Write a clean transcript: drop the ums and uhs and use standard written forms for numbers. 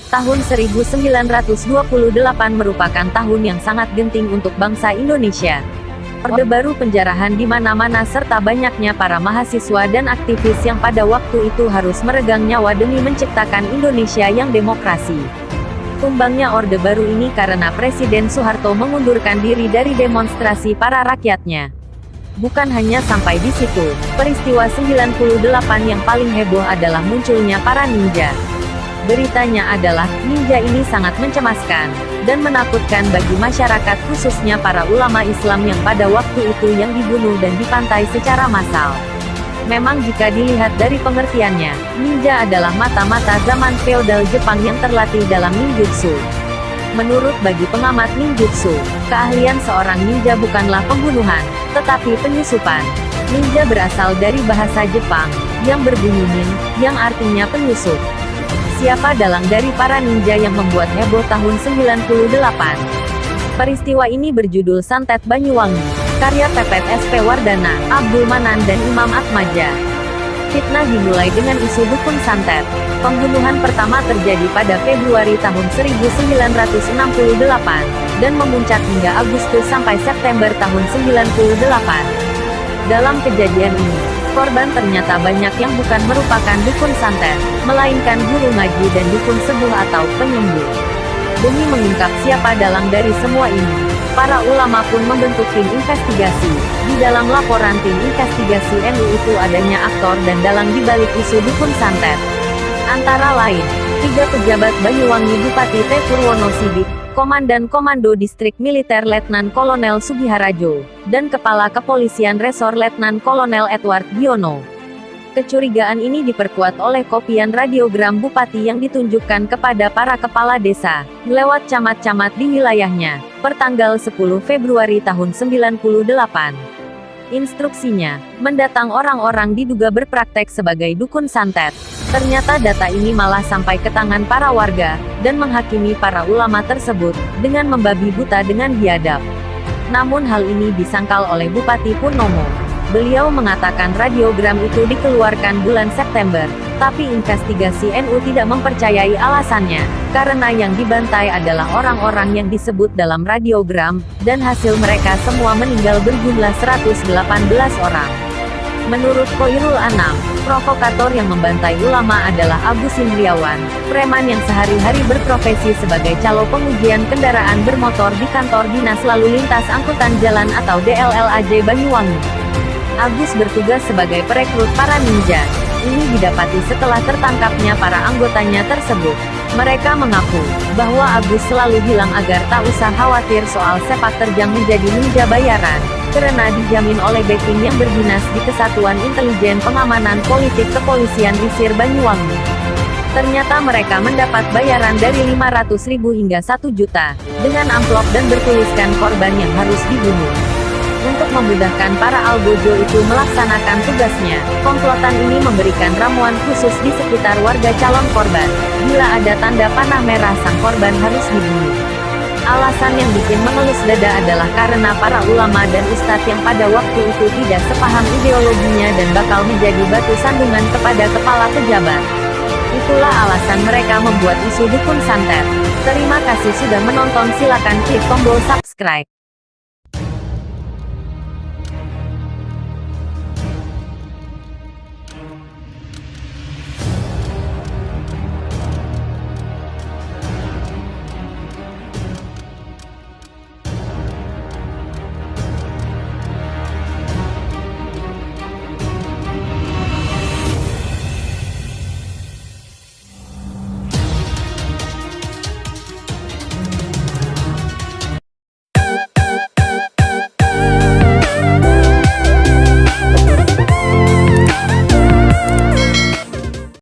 Tahun 1928 merupakan tahun yang sangat genting untuk bangsa Indonesia. Orde Baru penjarahan di mana-mana serta banyaknya para mahasiswa dan aktivis yang pada waktu itu harus meregang nyawa demi menciptakan Indonesia yang demokrasi. Tumbangnya Orde Baru ini karena Presiden Soeharto mengundurkan diri dari demonstrasi para rakyatnya. Bukan hanya sampai di situ, peristiwa 98 yang paling heboh adalah munculnya para ninja. Beritanya adalah, ninja ini sangat mencemaskan dan menakutkan bagi masyarakat khususnya para ulama Islam yang pada waktu itu yang dibunuh dan dipantai secara massal. Memang jika dilihat dari pengertiannya, ninja adalah mata-mata zaman feodal Jepang yang terlatih dalam ninjutsu. Menurut bagi pengamat ninjutsu, keahlian seorang ninja bukanlah pembunuhan, tetapi penyusupan. Ninja berasal dari bahasa Jepang, yang berbunyi nin, yang artinya penyusup. Siapa dalang dari para ninja yang membuat heboh tahun 98? Peristiwa ini berjudul Santet Banyuwangi, karya Pepet SP Wardana, Abdul Manan dan Imam Atmaja. Fitnah dimulai dengan isu dukun santet. Pembunuhan pertama terjadi pada Februari tahun 1968, dan memuncak hingga Agustus sampai September tahun 98. Dalam kejadian ini, korban ternyata banyak yang bukan merupakan dukun santet, melainkan guru ngaji dan dukun sepuh atau penyembuh. Demi mengungkap siapa dalang dari semua ini, para ulama pun membentuk tim investigasi. Di dalam laporan tim investigasi NU itu adanya aktor dan dalang di balik isu dukun santet. Antara lain, 3 pejabat Banyuwangi Bupati T. Purwono Sidik, Komandan Komando Distrik Militer Letnan Kolonel Sugiharajo, dan Kepala Kepolisian Resor Letnan Kolonel Edward Giono. Kecurigaan ini diperkuat oleh kopian radiogram Bupati yang ditunjukkan kepada para kepala desa, lewat camat-camat di wilayahnya, pertanggal 10 Februari tahun 98. Instruksinya, mendatang orang-orang diduga berpraktek sebagai dukun santet. Ternyata data ini malah sampai ke tangan para warga, dan menghakimi para ulama tersebut, dengan membabi buta dengan biadab. Namun hal ini disangkal oleh Bupati Purnomo. Beliau mengatakan radiogram itu dikeluarkan bulan September, tapi investigasi NU tidak mempercayai alasannya, karena yang dibantai adalah orang-orang yang disebut dalam radiogram, dan hasil mereka semua meninggal berjumlah 118 orang. Menurut Koirul Anam, provokator yang membantai ulama adalah Agus Indriawan, preman yang sehari-hari berprofesi sebagai calo pengujian kendaraan bermotor di kantor Dinas Lalu Lintas Angkutan Jalan atau DLLAJ Banyuwangi. Agus bertugas sebagai perekrut para ninja. Ini didapati setelah tertangkapnya para anggotanya tersebut. Mereka mengaku bahwa Agus selalu bilang agar tak usah khawatir soal sepak terjang menjadi ninja bayaran, karena dijamin oleh backing yang berdinas di Kesatuan Intelijen Pengamanan Politik Kepolisian Risir Banyuwangi. Ternyata mereka mendapat bayaran dari 500.000 hingga 1 juta, dengan amplop dan bertuliskan korban yang harus dibunuh. Untuk memudahkan para algojo itu melaksanakan tugasnya, komplotan ini memberikan ramuan khusus di sekitar warga calon korban. Bila ada tanda panah merah, sang korban harus dibunuh. Alasan yang bikin mengelus dada adalah karena para ulama dan ustadz yang pada waktu itu tidak sepaham ideologinya dan bakal menjadi batu sandungan kepada kepala pejabat. Itulah alasan mereka membuat isu dukun santet. Terima kasih sudah menonton, silakan klik tombol subscribe.